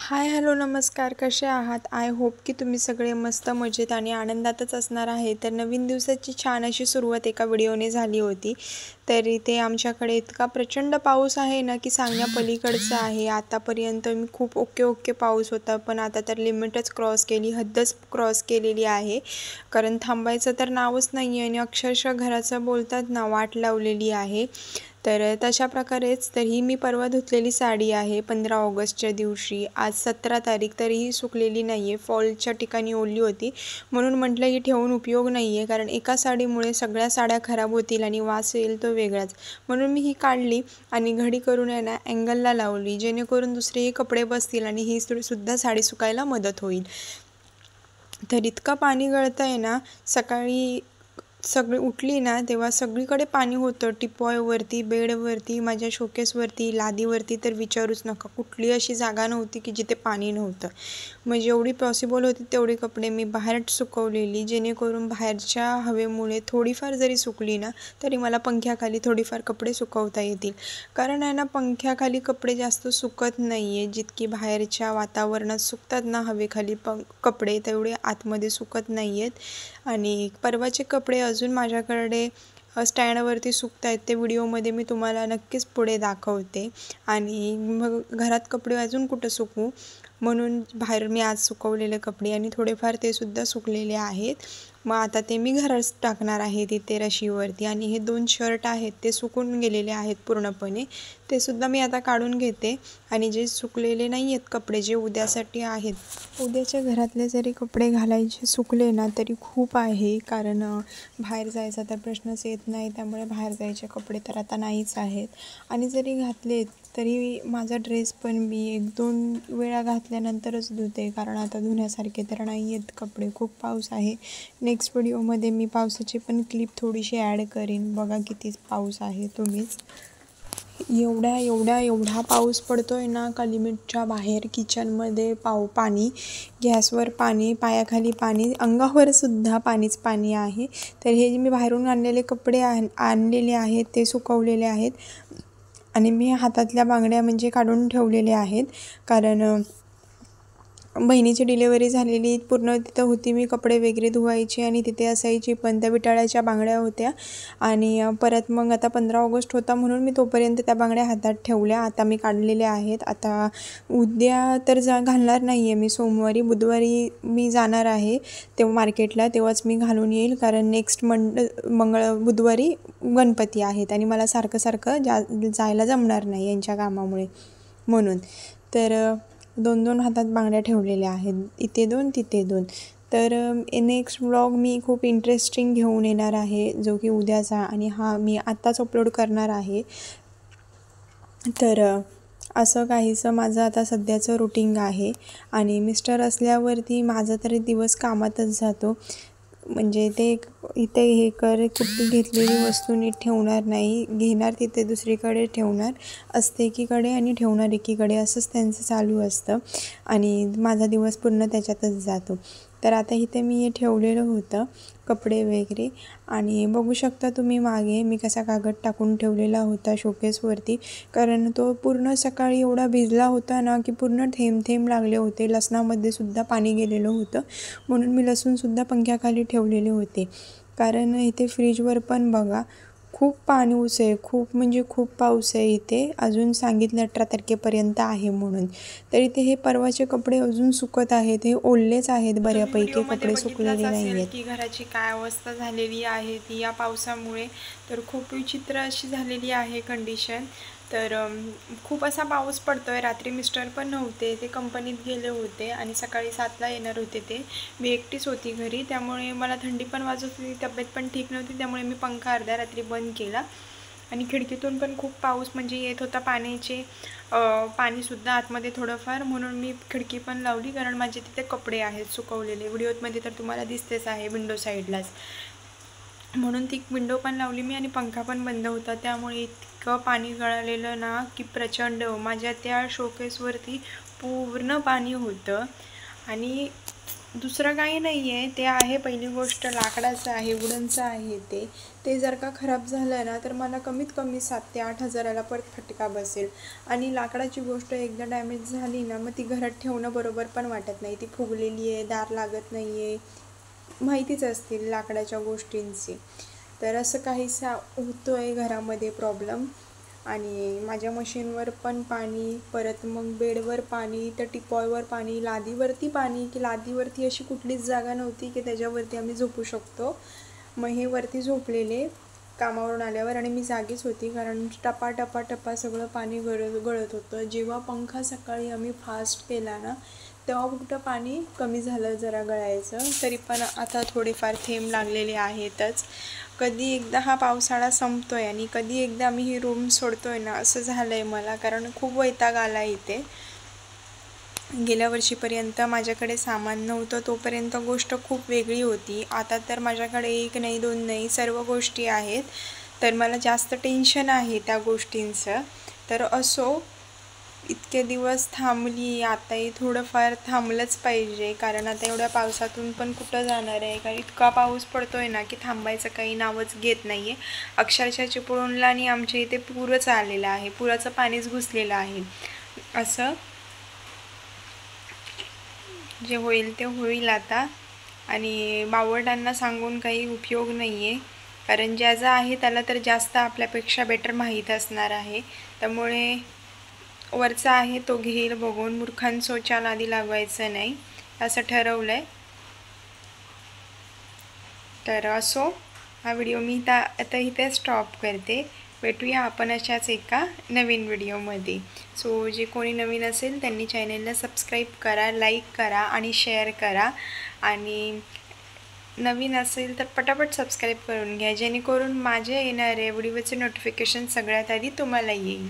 हाय, hello, नमस्कार. कसे आहात? आय होप की तुम्ही सगळे मस्त मजेत आणि आनंदातच असणार आहे. तर नवीन दिवसाची छान अशी सुरुवात एका व्हिडिओने झाली होती. तर इथे आमच्याकडे इतका प्रचंड पाऊस आहे ना, की सांगण्यापलीकडचं आहे. आतापर्यंत मी खूप ओके पाऊस होता, पण आता तर लिमिटच क्रॉस केली, हद्दच क्रॉस केलेली आहे. कारण थांबायचं तर नावच नाही आहे आणि अक्षरशः घराचं बोलतात ना, वाट लावलेली आहे. तर तशा प्रकारेच तर ही मी परवा धुतलेली साडी आहे 15 ऑगस्टच्या दिवशी. आज 17 तारीख, तरीही सुकलेली नाही आहे. फॉलच्या ठिकाणी ओली होती, म्हणून म्हटलं ही ठेवून उपयोग नाही आहे, कारण एका साडीमुळे सगळ्या साड्या खराब होतील आणि वास येईल तो वेगळाच. म्हणून मी ही काढली आणि घडी करून आहे ना अँगलला लावली, जेणेकरून दुसरेही कपडे बसतील आणि ही सुद्धा साडी सुकायला मदत होईल. तर इतकं पाणी गळतं आहे ना, सकाळी सगळी उठली ना तेव्हा सगळीकडे पाणी होतं. टिपॉयवरती, बेडवरती, माझ्या शोकेसवरती, लादीवरती तर विचारूच नका. कुठली अशी जागा नव्हती की जिथे पाणी नव्हतं. मग जेवढी पॉसिबल होती तेवढी कपडे मी बाहेर सुकवलेली, जेणेकरून बाहेरच्या हवेमुळे थोडीफार जरी सुकली ना तरी मला पंख्याखाली थोडीफार कपडे सुकवता येतील. कारण आहे ना, पंख्याखाली कपडे जास्त सुकत नाही आहे. जितकी बाहेरच्या वातावरणात सुकतात ना हवेखाली कपडे, तेवढे आतमध्ये सुकत नाही आहेत. आणि परवाचे कपडे अजून माझ्याकडे स्टँडवरती सुकत आहेत. ते व्हिडिओमध्ये मी तुम्हाला नक्कीच पुढे दाखवते. आणि मग घरात कपडे अजून कुठं सुकवू, म्हणून बाहेर मी आज सुकवलेले कपडे आणि थोडेफार ते सुद्धा सुकलेले आहेत. मग आता ते मी घरात टाकणार आहे तिथे रशीवरती. आणि हे 2 शर्ट आहेत ते सुकून गेलेले आहेत पूर्णपणे, ते सुद्धा मी आता काढून घेते. आणि जे सुकलेले नाही आहेत कपडे, जे उद्यासाठी आहेत, उद्याच्या घरातले जरी कपडे घालायचे सुकले ना तरी खूप आहे. कारण बाहेर जायचा तर प्रश्नच येत नाही, त्यामुळे बाहेर जायचे कपडे तर आता नाहीच आहेत. आणि जरी घातले तरी माझा ड्रेस पण मी 1-2 वेळा घातल्यानंतरच धुते, कारण आता धुण्यासारखे तर नाही आहेत कपडे. खूप पाऊस आहे. नेक्स्ट व्हिडिओमध्ये मी पावसाची पण क्लिप थोडीशी ॲड करीन. बघा किती पाऊस आहे तुम्हीच. एवढा पाऊस पडतोय ना का लिमिटच्या बाहेर. किचनमध्ये पाणी, गॅसवर पाणी, पायाखाली पाणी, अंगावर सुद्धा पाणीच पाणी आहे. तर हे जे मी बाहेरून आणलेले कपडे आणलेले आहेत ते सुकवलेले आहेत. आणि मी हातातल्या बांगड्या म्हणजे काढून ठेवलेले आहेत, कारण बहिणीची डिलेवरी झालेली पूर्ण तिथं होती. मी कपडे वगैरे धुवायची आणि तिथे असायची, पण त्या विटाळ्याच्या बांगड्या होत्या. आणि परत मग आता 15 ऑगस्ट होता म्हणून मी तोपर्यंत त्या बांगड्या हातात ठेवल्या. आता मी काढलेल्या आहेत. आता उद्या तर घालणार नाही आहे मी. सोमवारी बुधवारी मी जाणार आहे तेव्हा मार्केटला, तेव्हाच मी घालून येईल. कारण नेक्स्ट बुधवारी गणपती आहेत आणि मला सारखं जायला जमणार नाही यांच्या कामामुळे, म्हणून. तर 2-2 हातात बांगड्या ठेवलेल्या आहेत, इथे 2 तिथे 2. तर नेक्स्ट व्लॉग मी खूप इंटरेस्टिंग घेऊन येणार आहे, जो की उद्याचा, आणि हा मी आत्ताच अपलोड करणार आहे. तर असं काहीसं माझं आता सध्याचं रुटीन आहे. आणि मिस्टर असल्यावरती माझा तरी दिवस कामातच जातो. म्हणजे ते इथे हे कुठली घेतलेली वस्तू नीट ठेवणार नाही, घेणार तिथे दुसरीकडे ठेवणार, असते एकीकडे आणि ठेवणार एकीकडे, असंच त्यांचं चालू असतं. आणि माझा दिवस पूर्ण त्याच्यातच जातो. तर आता इथे मी हे ठेवलेलं होतं कपडे वगैरे, आणि बघू शकता तुम्ही मागे मी कसा कागद टाकून ठेवलेला होता शोकेसवरती. कारण तो पूर्ण सकाळी एवढा भिजला होता ना की पूर्ण थेंब लागले होते. लसणामध्ये सुद्धा पाणी गेलेलं होतं, म्हणून मी लसूणसुद्धा पंख्याखाली ठेवलेले होते. कारण इथे फ्रीजवर पण बघा खूप पाऊस आहे, खूप म्हणजे खूप पाऊस आहे इथे. अजून सांगितलं 18 तारखेपर्यंत आहे म्हणून. तर इथे हे परवाचे कपडे अजून सुकत आहेत, हे ओललेच आहेत बऱ्यापैकी, कपडे सुकलेले नाही आहेत. की घराची काय अवस्था झालेली आहे ती या पावसामुळे, तर खूप विचित्र अशी झालेली आहे कंडिशन. तर खूप असा पाऊस पडतो आहे. रात्री मिस्टर पण नव्हते, ते कंपनीत गेले होते आणि सकाळी 7ला येणार होते ते. मी एकटीच होती घरी, त्यामुळे मला थंडी पण वाजत होती, तब्येत पण ठीक नव्हती, त्यामुळे मी पंखा अर्ध्या रात्री बंद केला. आणि खिडकीतून पण खूप पाऊस म्हणजे येत होता, पाणीसुद्धा आतमध्ये थोडंफार, म्हणून मी खिडकी पण लावली. कारण माझे तिथे कपडे आहेत सुकवलेले, व्हिडिओमध्ये तर तुम्हाला दिसतेच आहे विंडो साईडलाच, म्हणून ती विंडो पण लावली मी. आणि पंखा पण बंद होता, त्यामुळे इतकं पाणी गळालेलं ना की प्रचंड. माझ्या त्या शोकेसवरती पूर्ण पाणी होतं. आणि दुसरं काही नाही आहे, ते आहे पहिली गोष्ट लाकडाचं आहे, वुडनचं आहे. ते जर का खराब झालं ना तर मला कमीत कमी 7,000 ते 8,000ला परत फटका बसेल. आणि लाकडाची गोष्ट एकदा डॅमेज झाली ना मग ती घरात ठेवणं बरोबर पण वाटत नाही. ती फुगलेली आहे, दार लागत नाही आहे, माहितीच असतील लाकडाच्या गोष्टींची. तर असं काहीसा होतो आहे घरामध्ये प्रॉब्लेम. आणि माझ्या मशीनवर पण पाणी, परत मग बेडवर पाणी, त्या टिपॉयवर पाणी, लादीवरती पाणी, की लादीवरती अशी कुठलीच जागा नव्हती की त्याच्यावरती आम्ही झोपू शकतो. मग हे वरती झोपलेले कामावरून आल्यावर आणि मी जागीच होती, कारण टपा टपा टपा सगळं पाणी गळत होतं. जेव्हा पंखा सकाळी आम्ही फास्ट केला ना तेव्हा कुठं पाणी कमी झालं जरा गळायचं, तरी पण आता थोडेफार थेंब लागलेले आहेतच. कधी एकदा हा पावसाळा संपतोय आणि कधी एकदा आम्ही ही रूम सोडतोय ना असं झालं आहे मला, कारण खूप वैताग आला इथे. गेल्या वर्षीपर्यंत माझ्याकडे सामान नव्हतं तोपर्यंत गोष्ट खूप वेगळी होती. आता तर माझ्याकडे 1 नाही 2 नाही सर्व गोष्टी आहेत, तर मला जास्त टेन्शन आहे त्या गोष्टींचं. तर असो, इतके दिवस थांबली, आताही थोडंफार थांबलंच पाहिजे, कारण आता एवढ्या पावसातून पण कुठं जाणार आहे. कारण इतका पाऊस पडतोय ना की थांबायचं काही नावच घेत नाही आहे. अक्षरशः चिपळूणला आणि आमच्या इथे पूरच आलेला आहे, पुराचं पाणीच घुसलेलं आहे. असं जे होईल ते होईल आता. आणि बावळटांना सांगून काही उपयोग नाही आहे, कारण ज्याचं आहे त्याला तर जास्त आपल्यापेक्षा बेटर माहीत असणार आहे. त्यामुळे वरचा आहे तो घेईल बघून, मूर्खांच्या नादी लागवायचं नाही असं ठरवलं आहे. तर असो, हा व्हिडिओ मी आता इथे स्टॉप करते. भेटूया आपण अशाच एका नवीन व्हिडिओमध्ये. सो जे कोणी नवीन असेल त्यांनी चॅनलला सबस्क्राईब करा, लाईक करा आणि शेअर करा. आणि नवीन असेल तर पटापट सबस्क्राईब करून घ्या, जेणेकरून माझे येणारे व्हिडिओचे नोटिफिकेशन सगळ्यात आधी तुम्हाला येईल.